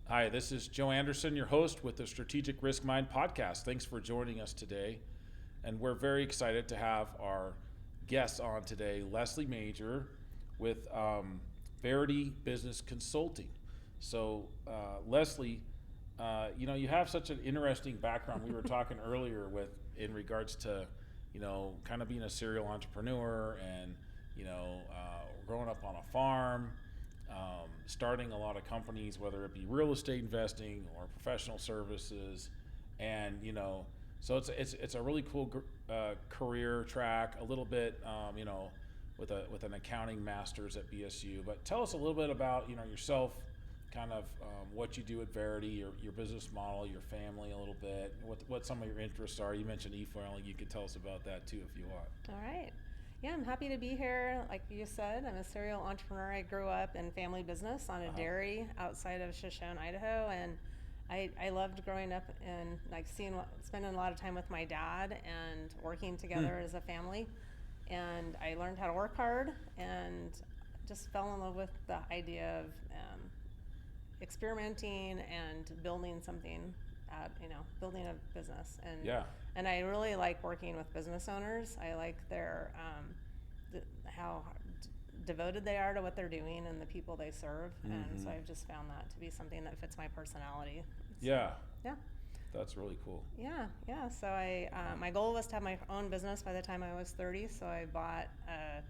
Hi, this is Joe Anderson, your host with the Strategic Risk Mind podcast. Thanks for joining us today. And we're very excited to have our guest on today, Leslie Major with Verity Business Consulting. So, Leslie, you have such an interesting background. We were talking earlier with in regards to, kind of being a serial entrepreneur and, growing up on a farm, starting a lot of companies, whether it be real estate investing or professional services, and so it's a really cool career track. A little bit, with an accounting master's at BSU. But tell us a little bit about yourself, kind of what you do at Verity, your business model, your family, a little bit, what some of your interests are. You mentioned e-filing. You could tell us about that too if you want. All right. Yeah, I'm happy to be here. Like you said, I'm a serial entrepreneur. I grew up in family business on a dairy outside of Shoshone, Idaho, and I loved growing up and like spending a lot of time with my dad and working together as a family. And I learned how to work hard and just fell in love with the idea of experimenting and building something, building a business. Yeah. And I really like working with business owners. I like their how devoted they are to what they're doing and the people they serve. And so I've just found that to be something that fits my personality. Yeah. Yeah. That's really cool. Yeah. So my goal was to have my own business by the time I was 30. So I bought a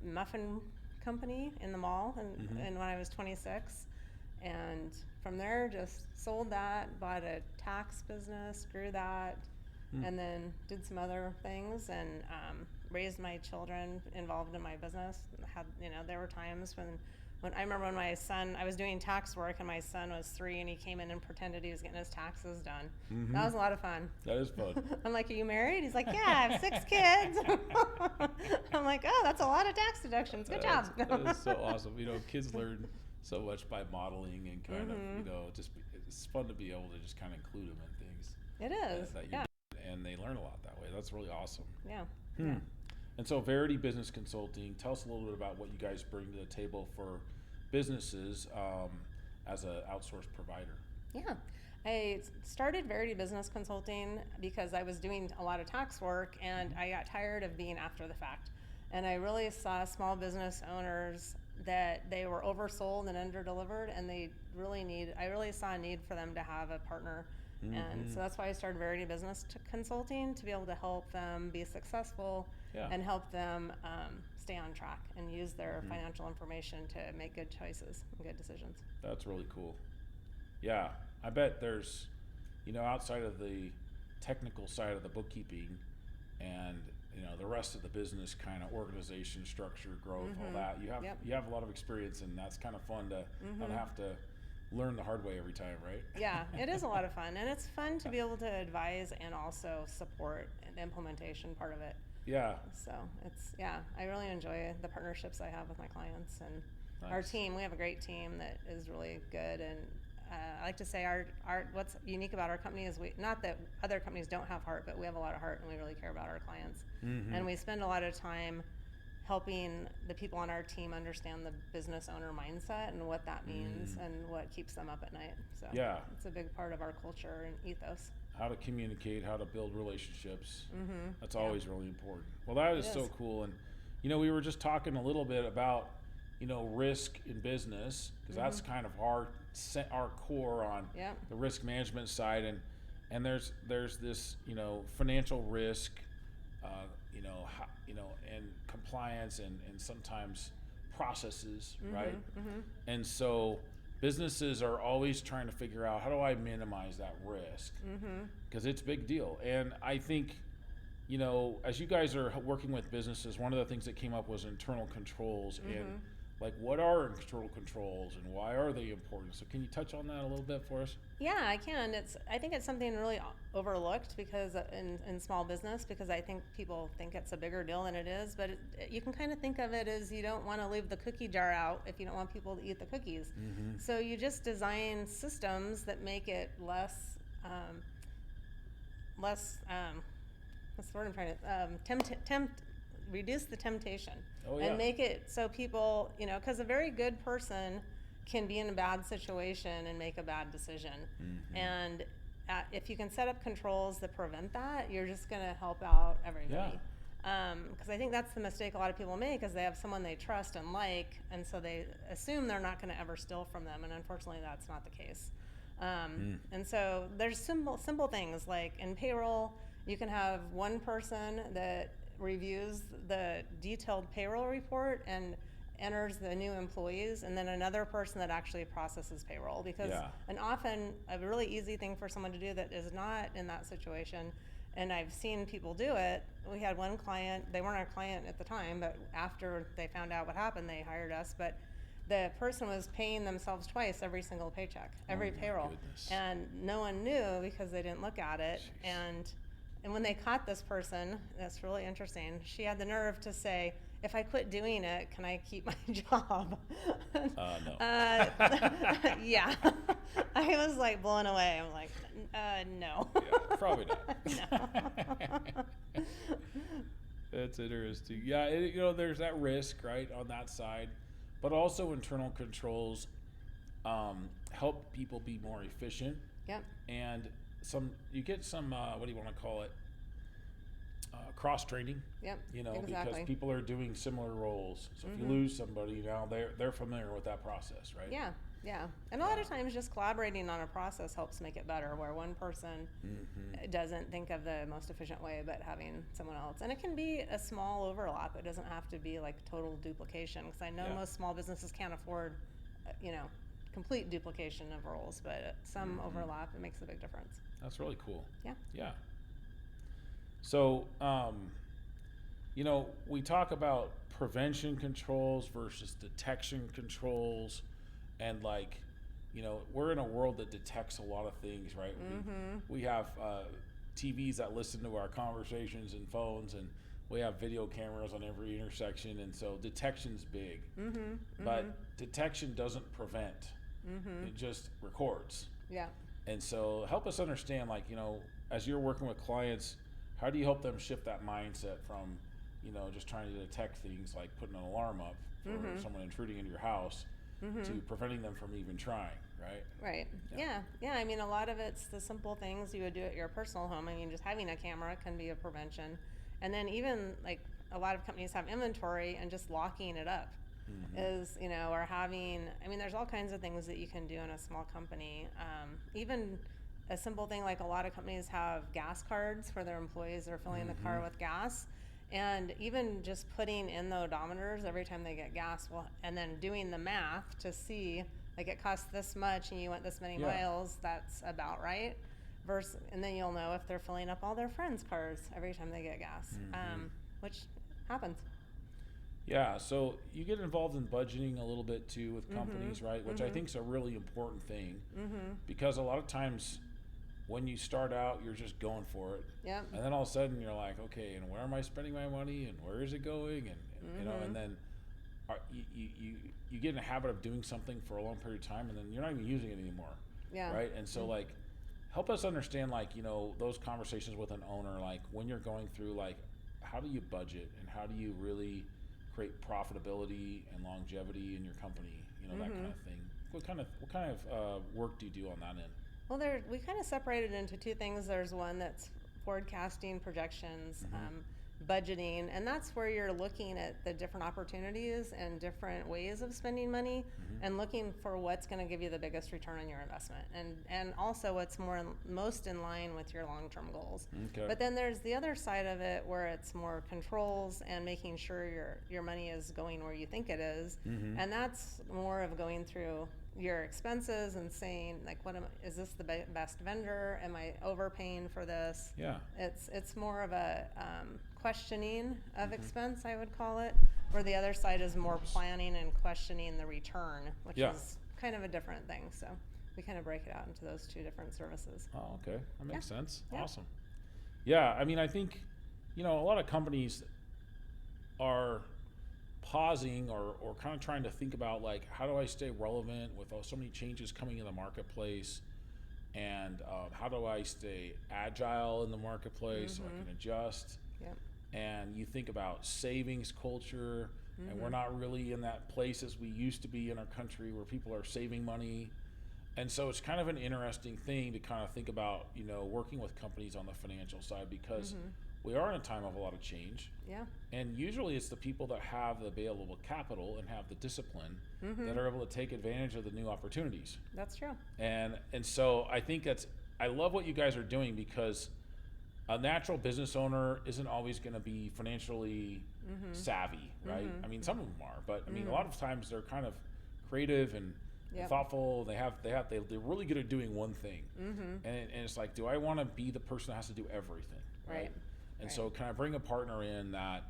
muffin company in the mall, and when I was 26. And from there, just sold that, bought a tax business, grew that, and then did some other things and raised my children involved in my business. There were times when I remember when I was doing tax work and my son was 3 and he came in and pretended he was getting his taxes done. That was a lot of fun. That is fun. I'm like, are you married? He's like, yeah, I have 6 kids. I'm like, oh, that's a lot of tax deductions. Good job. That is so awesome. Kids learn so much by modeling and kind of, it's fun to be able to just kind of include them in things. It is. That you Yeah. do, and they learn a lot that way. That's really awesome. Yeah. And so Verity Business Consulting, tell us a little bit about what you guys bring to the table for businesses as an outsourced provider. Yeah. I started Verity Business Consulting because I was doing a lot of tax work and I got tired of being after the fact. And I really saw small business owners that they were oversold and underdelivered, and I really saw a need for them to have a partner. And so that's why I started Verity Business Consulting, to be able to help them be successful and help them stay on track and use their financial information to make good choices and good decisions. That's really cool. Yeah, I bet there's, outside of the technical side of the bookkeeping and the rest of the business kind of organization, structure, growth, all that, you have a lot of experience, and that's kind of fun to not have to learn the hard way every time, right? Yeah, it is a lot of fun, and it's fun to be able to advise and also support the implementation part of it. Yeah. So I really enjoy the partnerships I have with my clients and our team. We have a great team that is really good, and I like to say our what's unique about our company is not that other companies don't have heart, but we have a lot of heart and we really care about our clients, and we spend a lot of time helping the people on our team understand the business owner mindset and what that means and what keeps them up at night. So it's a big part of our culture and ethos. How to communicate, how to build relationships. That's always really important. Well, that is so cool. And, we were just talking a little bit about, risk in business, because that's kind of our core on the risk management side. And there's this, financial risk, and compliance and sometimes processes, right? And so businesses are always trying to figure out, how do I minimize that risk? Because it's a big deal. And I think, as you guys are working with businesses, one of the things that came up was internal controls and like, what are internal controls and why are they important? So can you touch on that a little bit for us? Yeah, I can. I think it's something really overlooked because in small business, because I think people think it's a bigger deal than it is. But you can kind of think of it as you don't want to leave the cookie jar out if you don't want people to eat the cookies. So you just design systems that make it less what's the word I'm trying to reduce the temptation and make it so people, because a very good person can be in a bad situation and make a bad decision. And if you can set up controls that prevent that, you're just going to help out everybody. Because I think that's the mistake a lot of people make, is they have someone they trust and like, and so they assume they're not going to ever steal from them, and unfortunately that's not the case. And so there's simple things, like in payroll, you can have one person that reviews the detailed payroll report and enters the new employees, and then another person that actually processes payroll, because and often a really easy thing for someone to do that is not in that situation, and I've seen people do it. We had one client, they weren't our client at the time, but after they found out what happened, they hired us, but the person was paying themselves twice every single paycheck, every payroll. Goodness. And no one knew because they didn't look at it. And when they caught this person, that's really interesting, she had the nerve to say, if I quit doing it, can I keep my job? No. Yeah. I was like blown away. I'm like, no. Yeah, probably not. No. That's interesting. Yeah, there's that risk, right, on that side, but also internal controls help people be more efficient. Yep. And you get some what do you want to call it? Cross training. Yep. Because exactly. people are doing similar roles. So if you lose somebody, now they're familiar with that process, right? Yeah. Yeah. And a lot of times just collaborating on a process helps make it better, where one person doesn't think of the most efficient way, but having someone else. And it can be a small overlap. It doesn't have to be like total duplication, because I know most small businesses can't afford, complete duplication of roles, but some overlap, it makes a big difference. That's really cool. Yeah. Yeah. So, we talk about prevention controls versus detection controls, and we're in a world that detects a lot of things, right? We have TVs that listen to our conversations and phones, and we have video cameras on every intersection, and so detection's big. But detection doesn't prevent; it just records. Yeah. And so, help us understand, as you're working with clients, how do you help them shift that mindset from, just trying to detect things like putting an alarm up for someone intruding into your house to preventing them from even trying, right? Right. Yeah. I mean, a lot of it's the simple things you would do at your personal home. I mean, just having a camera can be a prevention. And then even like a lot of companies have inventory, and just locking it up is, or having, there's all kinds of things that you can do in a small company. Even a simple thing, like a lot of companies have gas cards for their employees that are filling the car with gas, and even just putting in the odometers every time they get gas, and then doing the math to see, like, it costs this much and you went this many miles, that's about right. And then you'll know if they're filling up all their friends' cars every time they get gas, which happens. Yeah, so you get involved in budgeting a little bit too with companies, right? Which I think is a really important thing, because a lot of times when you start out, you're just going for it. Yep. And then all of a sudden you're like, okay, and where am I spending my money, and where is it going? And and then you get in a habit of doing something for a long period of time, and then you're not even using it anymore. Yeah. Right? And so help us understand those conversations with an owner, like when you're going through, how do you budget, and how do you really create profitability and longevity in your company, that kind of thing. What kind of work do you do on that end? Well, we kind of separated into two things. There's one that's forecasting, projections, budgeting, and that's where you're looking at the different opportunities and different ways of spending money, and looking for what's going to give you the biggest return on your investment, and also what's most in line with your long-term goals. Okay. But then there's the other side of it, where it's more controls and making sure your money is going where you think it is, and that's more of going through your expenses and saying, like, is this the best vendor? Am I overpaying for this? Yeah. It's more of a questioning of expense, I would call it, where the other side is more planning and questioning the return, which is kind of a different thing. So we kind of break it out into those two different services. Oh, okay. That makes sense. Yeah. Awesome. Yeah, I think, a lot of companies are pausing or kind of trying to think about, how do I stay relevant with so many changes coming in the marketplace, and how do I stay agile in the marketplace so I can adjust. Yep. And you think about savings culture, and we're not really in that place as we used to be in our country where people are saving money. And so it's kind of an interesting thing to kind of think about, working with companies on the financial side, because we are in a time of a lot of change. Yeah. And usually it's the people that have the available capital and have the discipline that are able to take advantage of the new opportunities. That's true. And so I think I love what you guys are doing, because a natural business owner isn't always going to be financially savvy, right? I mean, some of them are, but I mean, a lot of times they're kind of creative and thoughtful. They're really good at doing one thing, and it's like, do I want to be the person that has to do everything, right? And so, can I bring a partner in that,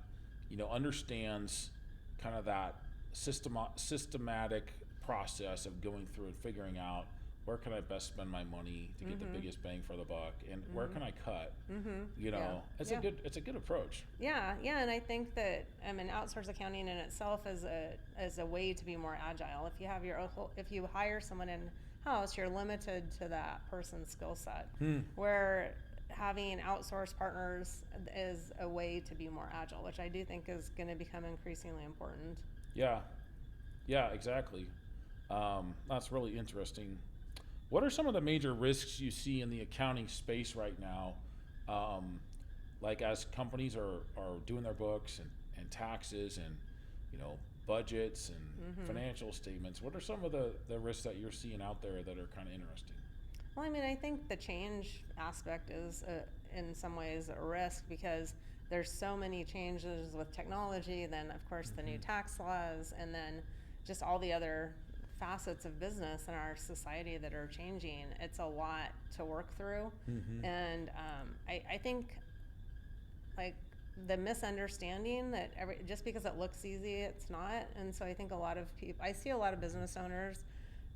understands kind of that systematic process of going through and figuring out where can I best spend my money to get the biggest bang for the buck, and where can I cut? It's a good approach. Yeah, and I think that outsource accounting in itself is a way to be more agile. If you hire someone in house, you're limited to that person's skill set. Where having outsourced partners is a way to be more agile, which I do think is going to become increasingly important. Yeah, exactly. That's really interesting. What are some of the major risks you see in the accounting space right now? Like as companies are doing their books and taxes and, budgets and financial statements, what are some of the risks that you're seeing out there that are kind of interesting? Well, I think the change aspect is in some ways a risk, because there's so many changes with technology, then of course the new tax laws, and then just all the other facets of business in our society that are changing. It's a lot to work through. And I think like the misunderstanding that just because it looks easy, it's not. And so I think I see a lot of business owners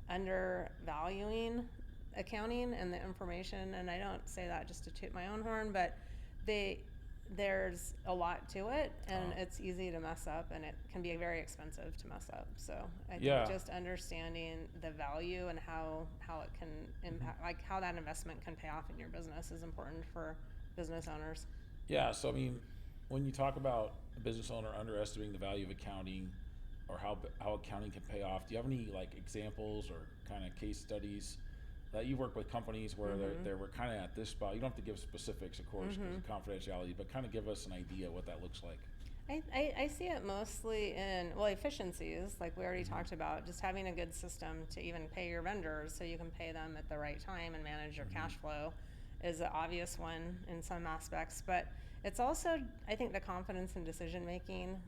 undervaluing accounting and the information, and I don't say that just to toot my own horn, but there's a lot to it, and it's easy to mess up, and it can be very expensive to mess up. So I think just understanding the value and how it can impact, like how that investment can pay off in your business, is important for business owners. Yeah, so I mean, when you talk about a business owner underestimating the value of accounting, or how accounting can pay off, do you have any like examples or kind of case studies that you work with companies where they were kind of at this spot? You don't have to give specifics, of course, because of confidentiality, but kind of give us an idea what that looks like. I see it mostly in, efficiencies, like we already talked about, just having a good system to even pay your vendors so you can pay them at the right time and manage your cash flow is an obvious one in some aspects. But it's also, I think the confidence in decision making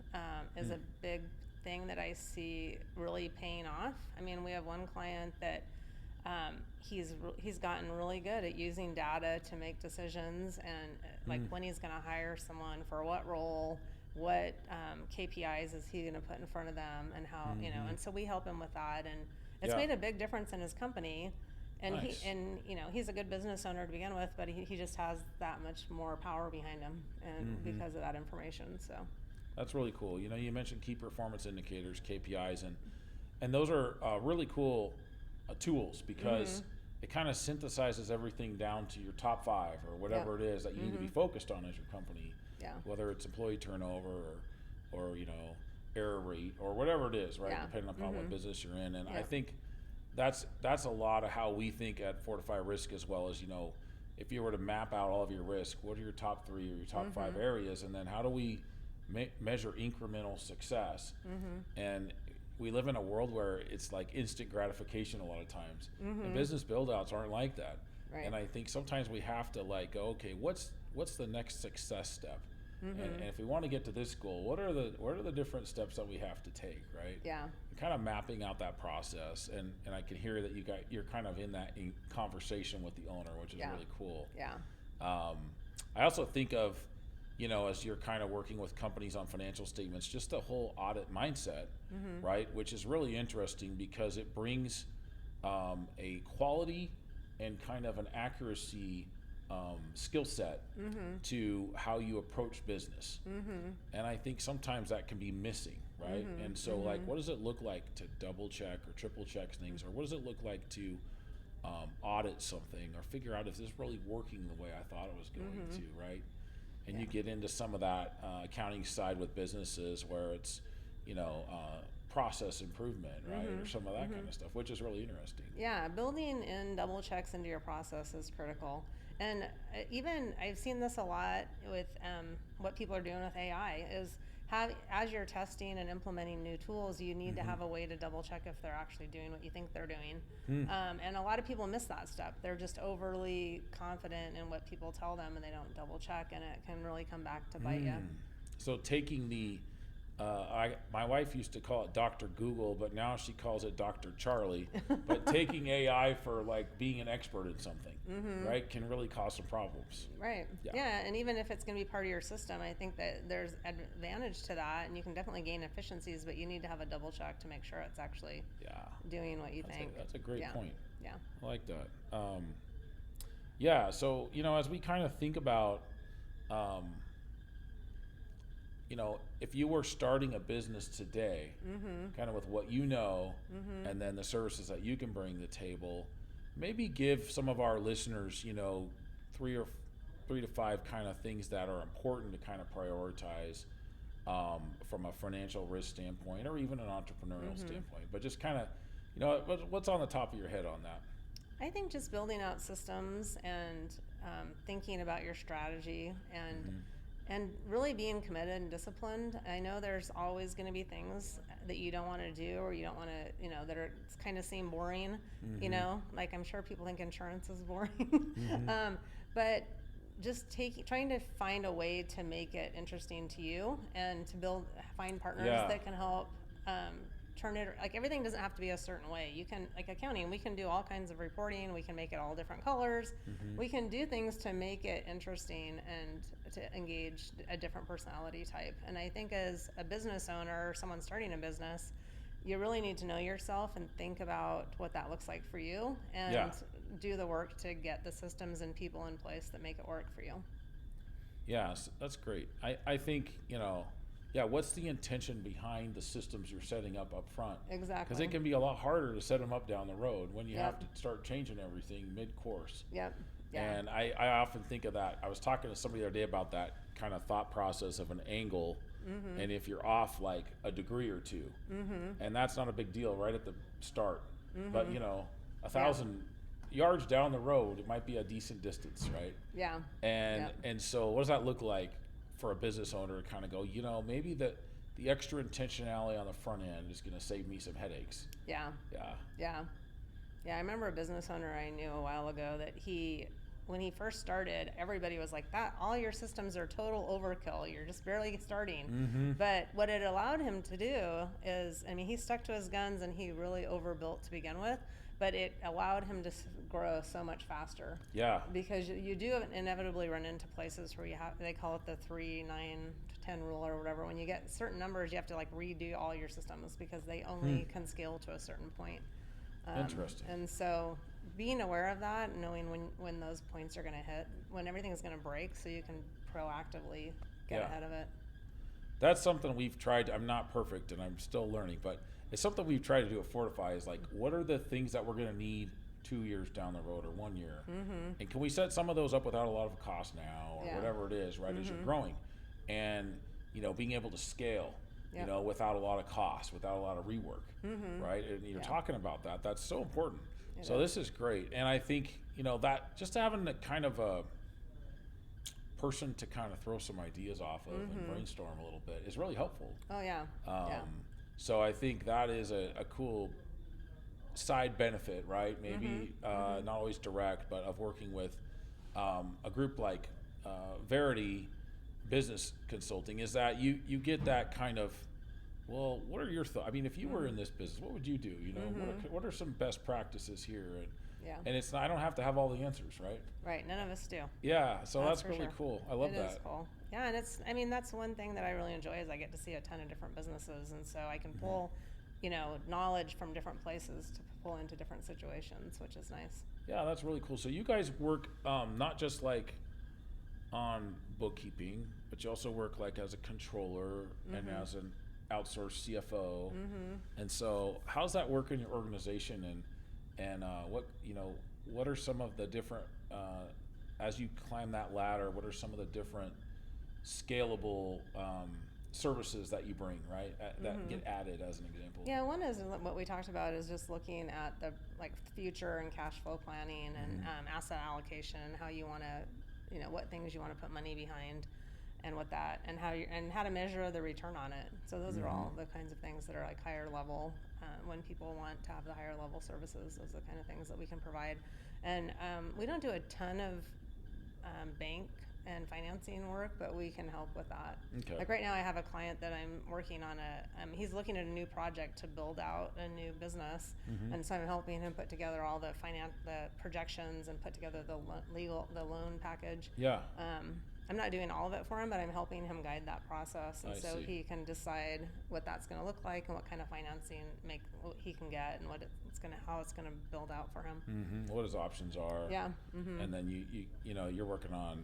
is a big thing that I see really paying off. I mean, we have one client that he's gotten really good at using data to make decisions, and like when he's going to hire someone for what role, what KPIs is he going to put in front of them, and how and so we help him with that, and it's made a big difference in his company. And nice. He's a good business owner to begin with, but he just has that much more power behind him, and because of that information. So that's really cool. You mentioned key performance indicators, KPIs, and those are really cool tools, because it kind of synthesizes everything down to your top 5 or whatever it is that you need to be focused on as your company. Yeah. Whether it's employee turnover or error rate or whatever it is, right? Yeah. Depending upon what business you're in. And I think that's a lot of how we think at Fortify Risk, as well as, if you were to map out all of your risk, what are your top 3 or your top 5 areas, and then how do we measure incremental success? And we live in a world where it's like instant gratification a lot of times. And business build-outs aren't like that. Right. And I think sometimes we have to go, okay, what's the next success step? And if we want to get to this goal, what are the different steps that we have to take, right? Yeah. And kind of mapping out that process, and I can hear that you're kind of in that conversation with the owner, which is really cool. Yeah. I also think of, as you're kind of working with companies on financial statements, just the whole audit mindset, right? Which is really interesting, because it brings a quality and kind of an accuracy skill set to how you approach business. And I think sometimes that can be missing, right? And so what does it look like to double check or triple check things, or what does it look like to audit something, or figure out, is this really working the way I thought it was going to, right? And you get into some of that accounting side with businesses where it's, process improvement, right? Or some of that kind of stuff, which is really interesting. Yeah, building in double checks into your process is critical. And even I've seen this a lot with what people are doing with AI is as you're testing and implementing new tools, you need to have a way to double check if they're actually doing what you think they're doing. And a lot of people miss that step. They're just overly confident in what people tell them and they don't double check, and it can really come back to bite you. So taking the my wife used to call it Dr. Google, but now she calls it Dr. Charlie. But taking AI for like being an expert in something, right, can really cause some problems. Right. Yeah. And even if it's going to be part of your system, I think that there's advantage to that, and you can definitely gain efficiencies, but you need to have a double check to make sure it's actually doing what you think. That's a great point. Yeah. I like that. So, as we kind of think about, if you were starting a business today, kind of with what and then the services that you can bring to the table, maybe give some of our listeners, 3 to 5 kind of things that are important to kind of prioritize from a financial risk standpoint or even an entrepreneurial standpoint. But just kind of, what's on the top of your head on that? I think just building out systems and thinking about your strategy and really being committed and disciplined. I know there's always going to be things that you don't want to do or you don't want to, that are kind of seem boring, like I'm sure people think insurance is boring. But just trying to find a way to make it interesting to you and to find partners that can help turn it, like everything doesn't have to be a certain way. You can, like accounting, we can do all kinds of reporting, we can make it all different colors, we can do things to make it interesting and to engage a different personality type. And I think as a business owner or someone starting a business, you really need to know yourself and think about what that looks like for you and do the work to get the systems and people in place that make it work for you. Yes, that's great. I think, what's the intention behind the systems you're setting up front? Exactly. Because it can be a lot harder to set them up down the road when you have to start changing everything mid-course. Yeah. And I often think of that. I was talking to somebody the other day about that kind of thought process of an angle, and if you're off like a degree or two, and that's not a big deal right at the start, but 1,000 yards down the road, it might be a decent distance, right? Yeah. And so what does that look like for a business owner to kind of go, maybe the extra intentionality on the front end is going to save me some headaches. Yeah. I remember a business owner I knew a while ago that when he first started, everybody was like, "That all your systems are total overkill. You're just barely starting." But what it allowed him to do is, he stuck to his guns and he really overbuilt to begin with, but it allowed him to grow so much faster. Yeah. Because you do inevitably run into places where they call it the 3, 9, 10 rule or whatever. When you get certain numbers, you have to like redo all your systems because they only can scale to a certain point. Interesting. And so being aware of that, knowing when those points are going to hit, when everything is going to break, so you can proactively get ahead of it. That's something we've tried. I'm not perfect and I'm still learning, but it's something we've tried to do at Fortify is like, what are the things that we're going to need 2 years down the road or 1 year? And can we set some of those up without a lot of cost now or whatever it is, right, as you're growing? And, being able to scale, without a lot of cost, without a lot of rework, right? And you're talking about that. That's so important. So this is great. And I think, that just having a kind of a person to kind of throw some ideas off of and brainstorm a little bit is really helpful. Oh, yeah. So I think that is a cool side benefit, right? Maybe not always direct, but of working with a group like Verity Business Consulting is that you get that kind of, well, what are your thoughts? If you were in this business, what would you do? What are some best practices here? And it's not, I don't have to have all the answers, right? Right, none of us do. Yeah, so that's really cool. I love that. It is cool. Yeah, and that's one thing that I really enjoy is I get to see a ton of different businesses, and so I can pull, knowledge from different places to pull into different situations, which is nice. Yeah, that's really cool. So you guys work not just like on bookkeeping, but you also work like as a controller and as an outsourced CFO. And so how's that work in your organization and what are some of the different as you climb that ladder, what are some of the different scalable services that you bring, right? That get added as an example. Yeah, one is what we talked about is just looking at the future and cash flow planning and asset allocation, how you want to, what things you want to put money behind, and what that and how to measure the return on it. So those are all the kinds of things that are like higher level. When people want to have the higher level services, those are the kind of things that we can provide. And we don't do a ton of bank and financing work, but we can help with that. Okay. Like right now I have a client that I'm working on he's looking at a new project to build out a new business. And so I'm helping him put together all the projections and put together the loan package. Yeah. I'm not doing all of it for him, but I'm helping him guide that process, and I so see. he can decide what that's going to look like and what kind of financing he can get and how it's going to build out for him. What his options are. Yeah. And then you're working on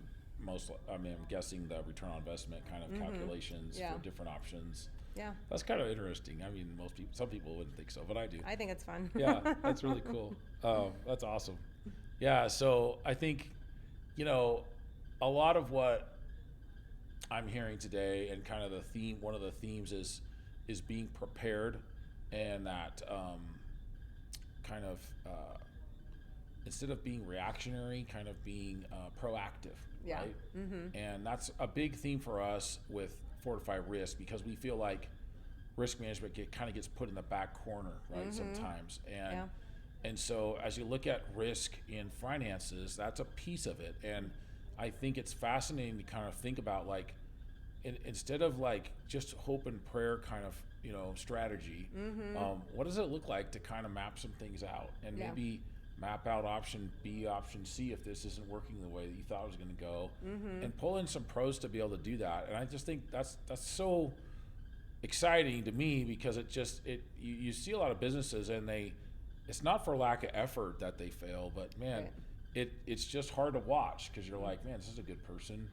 I'm guessing the return on investment kind of calculations Yeah. for different options. Yeah. That's kind of interesting. I mean, some people wouldn't think so, but I do. I think it's fun. Yeah, that's really cool. That's awesome. Yeah, so I think, a lot of what I'm hearing today and kind of one of the themes is being prepared, and that kind of instead of being reactionary, kind of being proactive, Yeah. right? And that's a big theme for us with Fortify Risk, because we feel like risk management kind of gets put in the back corner, right? Sometimes, and so as you look at risk in finances, that's a piece of it. And I think it's fascinating to kind of think about, like, instead of like just hope and prayer kind of strategy, what does it look like to kind of map some things out and maybe map out option B, option C if this isn't working the way that you thought it was going to go, and pull in some pros to be able to do that. And I just think that's so exciting to me, because you see a lot of businesses and it's not for lack of effort that they fail, but man, it's just hard to watch, because you're like, man, this is a good person.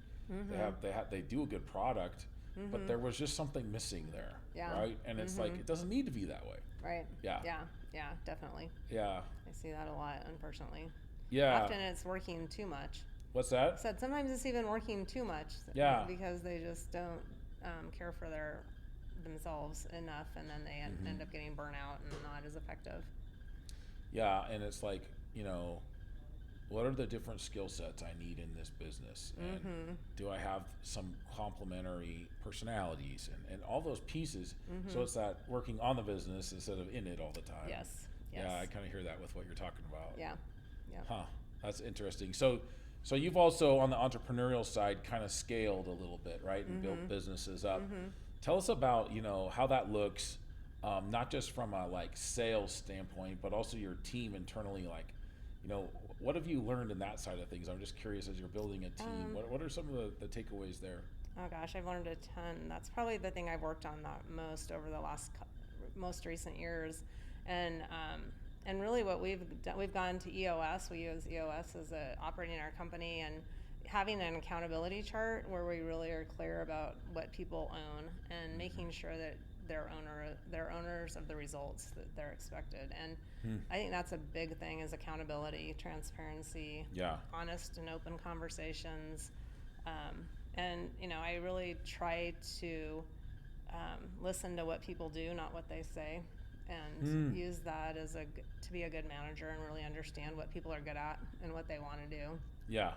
They do a good product, but there was just something missing there, right? And it's like, it doesn't need to be that way. Right. Yeah. Yeah, definitely. Yeah. I see that a lot, unfortunately. Yeah. Often it's working too much. What's that? I said sometimes it's even working too much. Yeah. Because they just don't care for themselves enough, and then they end up getting burnt out and not as effective. Yeah, and it's like, what are the different skill sets I need in this business? And do I have some complementary personalities and all those pieces? So it's that working on the business instead of in it all the time. Yes. Yeah, I kind of hear that with what you're talking about. Yeah. Huh, that's interesting. So you've also, on the entrepreneurial side, kind of scaled a little bit, right? And built businesses up. Tell us about, how that looks, not just from a like sales standpoint, but also your team internally. Like, what have you learned in that side of things? I'm just curious, as you're building a team, what are some of the takeaways there? Oh gosh, I've learned a ton. That's probably the thing I've worked on the most over the most recent years. And really what we've done, we've gone to EOS. We use EOS as operating our company, and having an accountability chart where we really are clear about what people own and making sure that they're owners of the results that they're expected. And I think that's a big thing, is accountability, transparency, honest and open conversations. And I really try to listen to what people do, not what they say, and use that to be a good manager and really understand what people are good at and what they want to do. Yeah.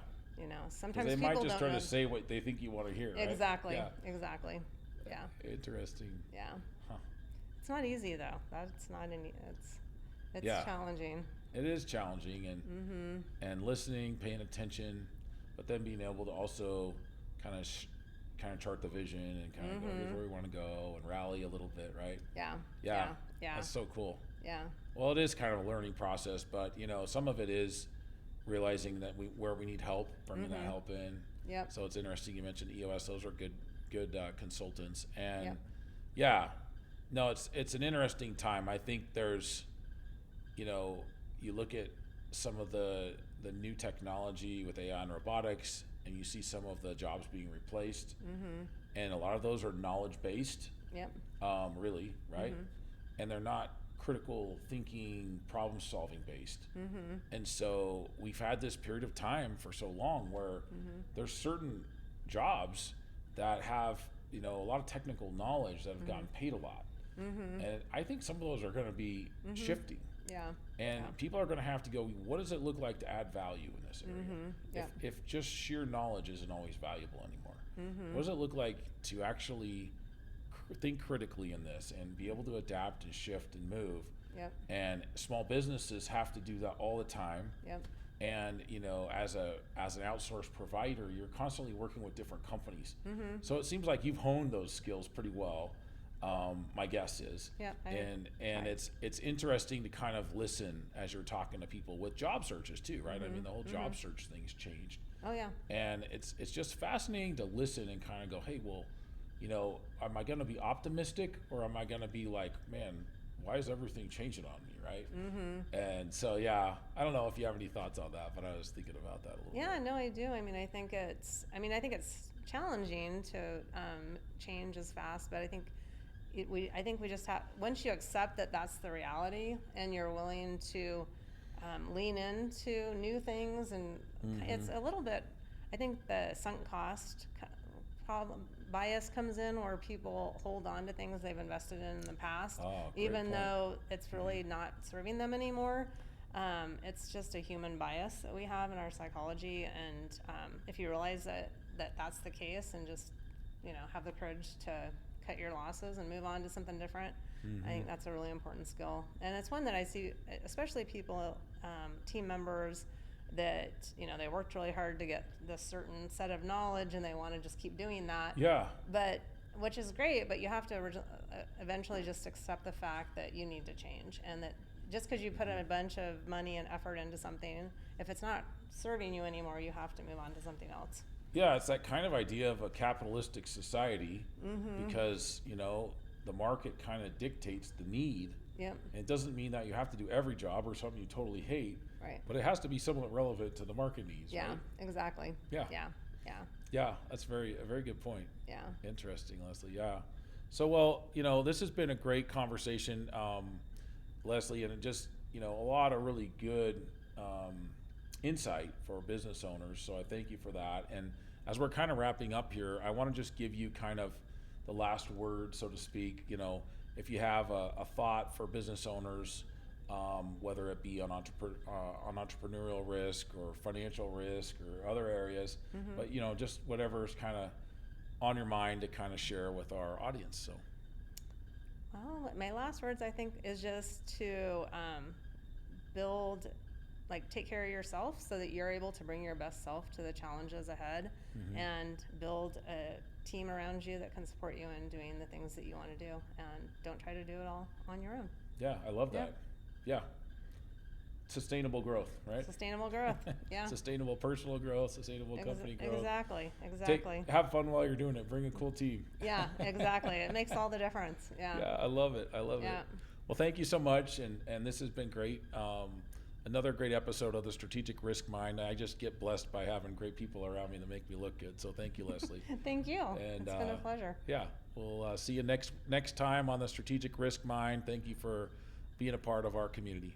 Sometimes they people might just don't try know. to say what they think you want to hear, right? Exactly. Yeah. Exactly. Yeah. Interesting. Yeah. Huh. It's not easy though. It's challenging. It is challenging, and listening, paying attention, but then being able to also kind of chart the vision and kind of go, here's where we want to go, and rally a little bit, right? Yeah. Yeah. Yeah. That's so cool. Yeah. Well, it is kind of a learning process, but some of it is realizing that where we need help, bringing that help in. Yep. So it's interesting you mentioned EOS; those are good consultants, and Yep. it's an interesting time. I think there's, you look at some of the new technology with AI and robotics, and you see some of the jobs being replaced, and a lot of those are knowledge based. Yep. Really, right? And they're not critical thinking, problem solving based. And so we've had this period of time for so long where there's certain jobs that have a lot of technical knowledge that have gotten paid a lot. And I think some of those are going to be shifting. Yeah. And people are going to have to go, what does it look like to add value in this area? Yeah. If just sheer knowledge isn't always valuable anymore, what does it look like to actually think critically in this and be able to adapt and shift and move? Yep. And small businesses have to do that all the time. Yep. And as an outsourced provider, you're constantly working with different companies. So it seems like you've honed those skills pretty well. My guess is. Yeah. And it's interesting to kind of listen as you're talking to people with job searches too, right? I mean, the whole job search thing's changed. Oh yeah. And it's just fascinating to listen and kind of go, hey, well, am I going to be optimistic, or am I going to be like, man, why is everything changing on me, right? And so, yeah, I don't know if you have any thoughts on that, but I was thinking about that a little bit. Yeah, no, I do. I mean, I think it's challenging to change as fast, but I think we just have, once you accept that that's the reality and you're willing to lean into new things, and it's a little bit, I think the sunk cost bias comes in, where people hold on to things they've invested in the past, even though it's really not serving them anymore. It's just a human bias that we have in our psychology, and if you realize that that's the case, and just have the courage to cut your losses and move on to something different, I think that's a really important skill. And it's one that I see, especially people, team members, that they worked really hard to get this certain set of knowledge, and they want to just keep doing that. Yeah. But which is great, but you have to eventually just accept the fact that you need to change, and that just because you put a bunch of money and effort into something, if it's not serving you anymore, you have to move on to something else. Yeah, it's that kind of idea of a capitalistic society, because the market kind of dictates the need. Yep. And it doesn't mean that you have to do every job or something you totally hate. Right. But it has to be somewhat relevant to the market needs. Yeah. Right? Exactly. Yeah. Yeah. Yeah. Yeah, that's a very good point. Yeah. Interesting, Leslie. Yeah. So, well, this has been a great conversation, Leslie, and it just, a lot of really good insight for business owners. So I thank you for that. And as we're kind of wrapping up here, I want to just give you kind of the last word, so to speak. If you have a thought for business owners, whether it be on entrepreneurial risk or financial risk or other areas, but just whatever's kind of on your mind to kind of share with our audience. So, well, my last words, I think, is just to take care of yourself, so that you're able to bring your best self to the challenges ahead, and build a team around you that can support you in doing the things that you want to do, and don't try to do it all on your own. Yeah, I love that. Yeah. Sustainable growth, right? Sustainable growth. Yeah. Sustainable personal growth, sustainable company growth. Exactly. Have fun while you're doing it. Bring a cool team. Yeah, exactly. It makes all the difference. Yeah. Yeah, I love it. Yeah. Well, thank you so much, and this has been great. Another great episode of the Strategic Risk Mind. I just get blessed by having great people around me that make me look good. So thank you, Leslie. Thank you. And, it's been a pleasure. Yeah, we'll see you next time on the Strategic Risk Mind. Thank you for being a part of our community.